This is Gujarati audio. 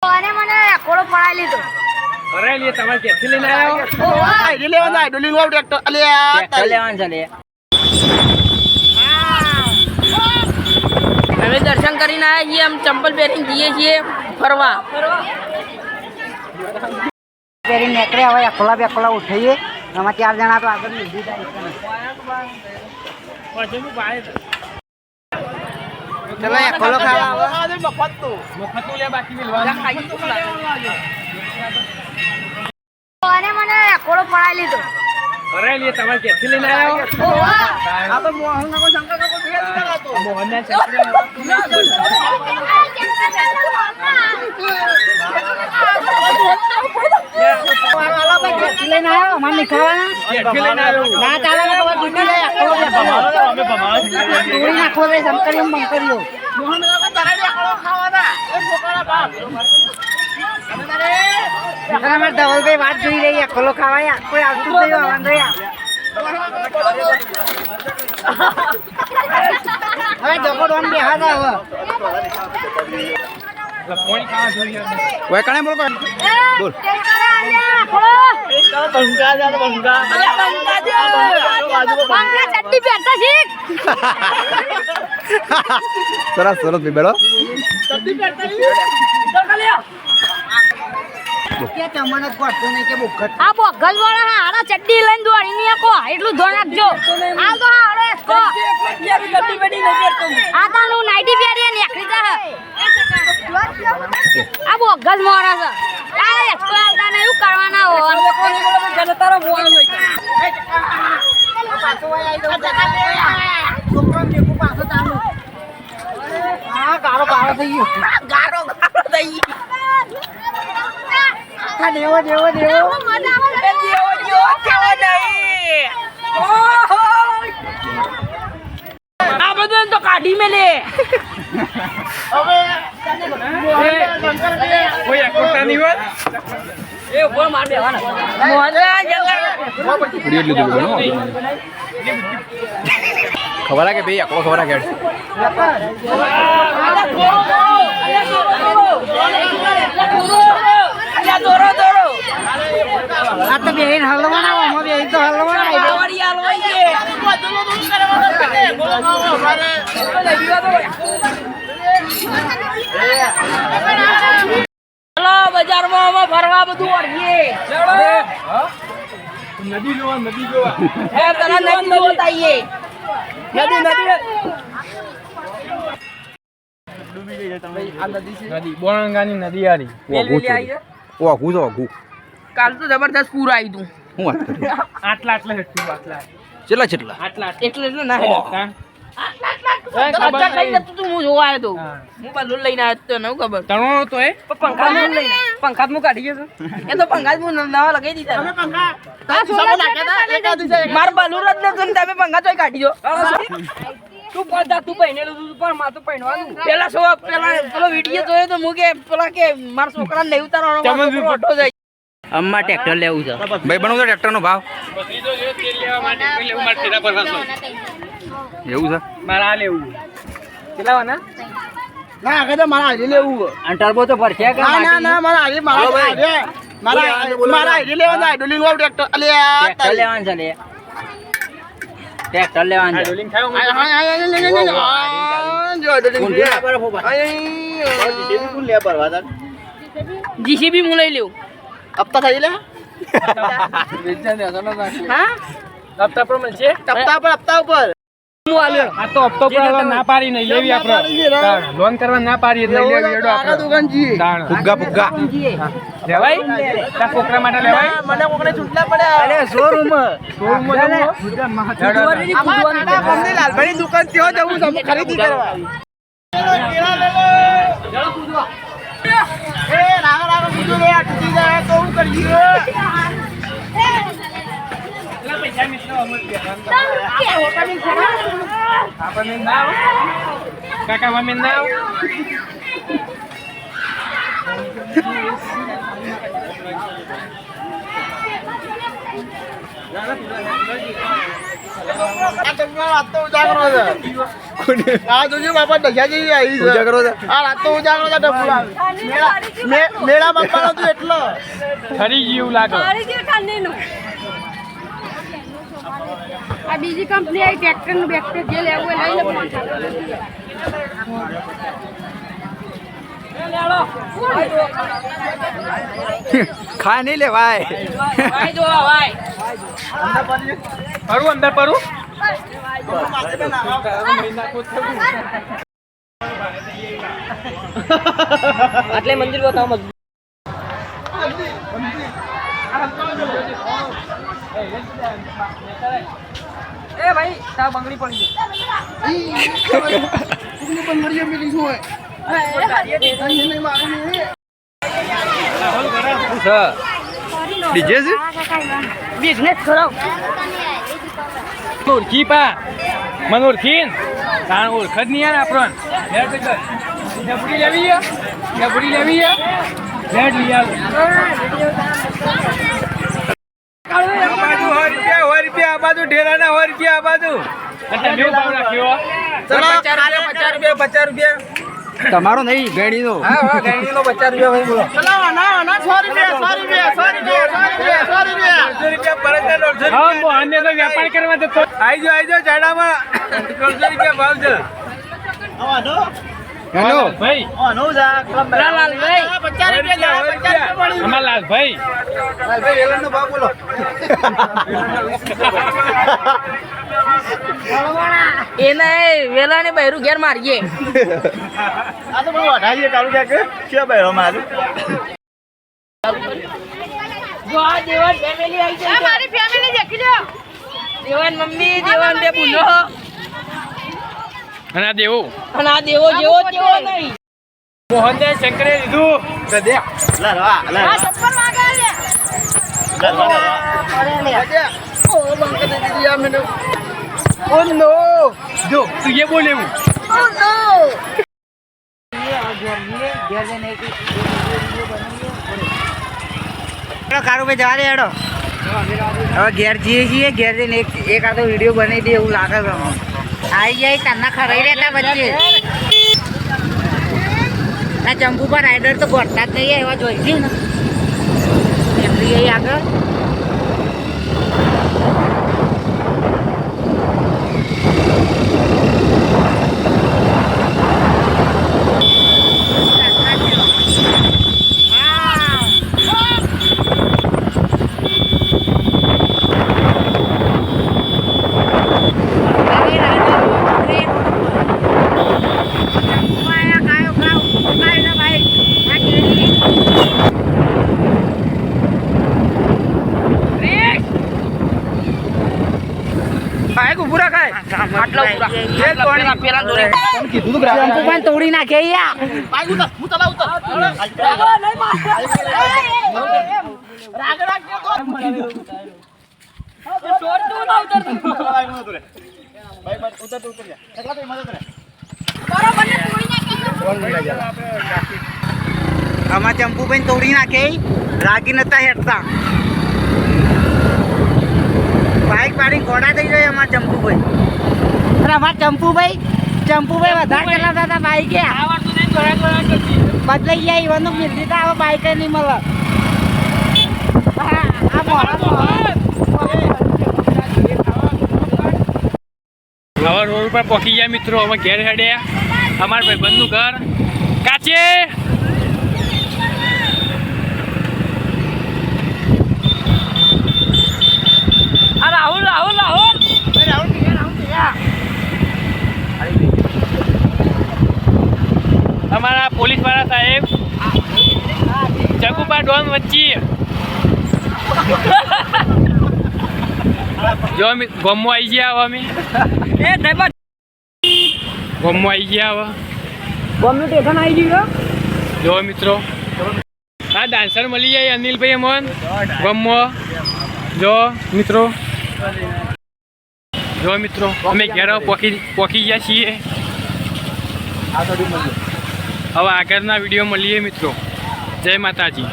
અને મને કોળો પડાઈ લીધો. અરે લે તમારે કેથી લઈને આવ્યો? આઈ લેવા જાય ડોલિંગ વાવ ટ્રેક્ટર અલ્યા ટ્રેક્ટર લેવાનું છે લે. અમે દર્શન કરીને આવ્યા છીએ. આમ ચંપલ પહેરીને જઈએ છીએ ફરવા. પહેરીને નીકળે હવે અકોલા બેકોલા ઉઠાઈએ. આમાં 4 જણા તો આગળ લીધી થાય. ચલો અકોલો ખાવા આવે મફત તો લે બાકી મિલવાનું. અને મને કોળો પડાઈ લીધો. અરે લે તમારે કેથી લઈને આવ્યો? આ તો મોહન કો શંકર કો ભેગા દીધા તો મોહનના લઈને આવ્યો અમારે નહીં ખાવાના. કેથી લઈને આવ્યો? ના ચાલે ને તો દૂધી લઈ અકોલો બેકોલો અમે ભમાવા તોડી નાખો રે શંકરીઓ બંકરીઓ. મોહન કો તરાડી અકોલો ખાવાના એ છોકરા બાપ અમારે ધવલભાઈ વાત જોઈ રહી અકોલો ખાવાય કોઈ આવતું જ નહીં આવવાનું રહ્યા. હવે જબરદસ્ત બેહા દે હવે. કોણ ખાવા જોઈએ? ઓય કણે બોલ બોલ બંગા જા બંગા ચડ્ડી પહેરતા શીખ. સરસ સરસ બેડો કે તમને ગોઠતો નહીં કે ભૂખટ. આ બોગલ વાળા હારા ચડ્ડી લઈને દોડી ની આકો એટલું ધોન રાખજો. આ તો હારો એસકો આ તાનું નાઈટી પહેરી નીકળી જા. આ બોગલ મોરા છે. આ એસકો આલતા ને એવું કરવાના હો. જનતારો બોલ છોકરો દેખું પાછો ચાલુ. હા ગારો ગારો થઈ ગયો. ગારો ગારો થઈ ગઈ. આ દેવો દેવો દેવો. આ બધું તો કાઢી મેલે. કોઈ એકોટા નહીં હોય? એ ઉપર માર દેવાના. મોહનલા જંગલ ખબર કે ભાઈ અકોલો ખબર કે આ તો બેહીને હલવાના હોય અમે બેહી તો હલવાના ચલો બજારમાં અમે ફરવા બધું વળીએ. નદી જોવા નદી જોવા. હે તને નદી બતાઈએ. નદી બોરંગાની નદી આરી. વાઘું તો વાઘું કાલ તો જબરદસ્ત પૂર આવ્યું તું. હું વાત કરું આટલા આટલા હેઠું આટલા કેટલા કેટલા આટલા એટલે ના હેડતા. ખબર કઈ નહીં. નતું તું હું જોવા આવ્યો તો. હા. હું બધું લઈને આવ્યો તો નવું ખબર. તણો તો એ પંખા હું લઈને પંખા હું કાઢી ગયો એ તો પંખા હું નવા લગાવી દીધા. માર બલુર જ નતું ને તમે પંખા ચોય કાઢી દો. તું પડતા તું પહેરેલું તું પણ માથું પહેરવાનું. પેલા પેલો વિડીયો જોયો તો હું કે પેલા કે મારા છોકરાને નહીં ઉતારવાનો મારો છોકરો અડધો જાય. અમાર ટ્રેક્ટર લેવું છે. ભાઈ બનાવો ટ્રેક્ટર નો ભાવ બત્રીસો જેવો તેલ લેવા માટે કોઈ લેવું મારે તેના પર હસો. એવું છે મારે આ લેવું. કેટલા વાના? ના આગળ તો મારા હારી લેવું અને ટર્બો તો ભરશે કે મારા હારી મારા હારી લેવા જાય ડોલિંગ વાવ ટ્રેક્ટર અલ્યા ટ્રેક્ટર લેવાનું છે લે. ટ્રેક્ટર લેવાનું છે. ડોલિંગ ખાવ જીસીબી હું લઈ લેવું. હપ્તા થઈ લે હા હપ્તા પર મળશે. હપ્તા ઉપર હું આલ્યો. આ તો હપ્તો પર ના પાડી નહીં લેવી આપણે. લોન કરવા ના પાડી એટલે લેવી એડો આપણે. દુકાનજી દાણ. ફુગ્ગા ફુગ્ગા લેવાય? તાર છોકરા માટે લેવાય? મને કોકને છૂટલા પડ્યા અરે શોરૂમ શોરૂમમાં જવું? લાલભાઈ દુકાન ત્યાં જવું છે અમે ખરીદી કરવા એ રાગા રાગા બીજું લે આ તૂટી જાય તો હું કરીએ પૈસા મિત્રો અમર આપણને ના આવો? કાકા મમ્મી ના આવો? આ તમને વાત તો ઉજાગરો છે આ જોજો બાપા દશાજી આવી છે ઉજાગરો છે આ રાત તો ઉજાગરો છે ડફુલા મેળા બાપાનો તો એટલો ખરી જેવું લાગે આ બીજી કંપની આવી ટ્રેક્ટર નું બેક્ટર જે લેવું હોય લઈ લો. ખા નહીં લે ભાઈ ભાઈ જો ભાઈ પરું અંદર પરું આટલે મંદિર બતાવો મજબૂત એ ભાઈ તા બંગડી પડી ડીજે છે બિઝનેસ કરો ઓળખી પા મને ઓળખીન કારણ ઓળખ જ નહીં યાર આપણને ડબડી લેવી ડબડી લેવી લેટ લઈ આવો ₹100 આ બાજુ ઢેરાના ₹100 આ બાજુ એટલે મેં ભાવ રાખ્યો ₹50 તમારો નહીં ગેડીનો હા હા ગેંડીનો ₹50 ભાઈ બોલો ચલાવો ના ₹100 હા મોહનને તો વેપાર કરવા જતો આઈ જો ચાડામાં ₹150 ભાવ છે હેલો ભાઈ લાલભાઈ અમાર લાલભાઈ એલનો ભાવ બોલો એને વેલા ને બૈરું ઘેર મારીએ આ તો બહુ અઢાઈએ કાળું કે છે ભાઈ અમારું જો આ દેવાન ફેમિલી આવી છે મારી ફેમિલી દેખી લો. દેવાન મમ્મી દેવાન બે ભૂલો અને આ દેવો અને આ દેવો જેવો તેવો નહીં મોહનને શંકરે લીધું લા આ ચપ્પલ માંગે લે. ઓ બંક દે દીયા મેને ઓ નો જો તું ये बोले હું કારુભાઈ જવા દે હેડો હવે ઘેર જઈએ છીએ ઘેર જઈને એક આધો વિડીયો બનાવી દે એવું લાગે છે આવી જાય તરના ખરાઈ રહેતા વચ્ચે આ ચંપુ પર રાઈડર તો ગોઠતા જ નહીં એવા જોઈ છે ને એટલી અહીં આગળ ખાય કુબુરા ખાય આટલા ઉભરા પેલા દોરે કીધું તો ચંપુ પણ તોડી નાખે યા આમાં ચંપુ પણ તોડી નાખે રાગી નતા હેઠતા બાઈક પાડી ઘોડા થઈ જાય અમારા ચંપુભાઈ અને અમારા ચંપુભાઈ વધારે ચલાવતા હતા બાઈક બદલાઈ ગયા એવાનું મિલતી હતા હવે બાઈક નહીં મળે હવે રોડ ઉપર પહોંચી ગયા મિત્રો અમે ઘેર હેડ્યા અમારા ભાઈબંધનું ઘર કાચે રાહુલ અમારા પોલીસ વાળા સાહેબ જગુબા ડોન વચ્ચે જો અમે ગમો આવી ગયા હવે અમે એ ડ્રાઈવર ગમો આવી ગયા હવે ગમે ટેશન આવી ગયો જો મિત્રો આ ડાન્સર મળી જાય અનિલભાઈ અમન ગમો જો મિત્રો અમે ઘેર પહોંચી ગયા છીએ હવે આગળના વિડીયો મળીએ મિત્રો જય માતાજી.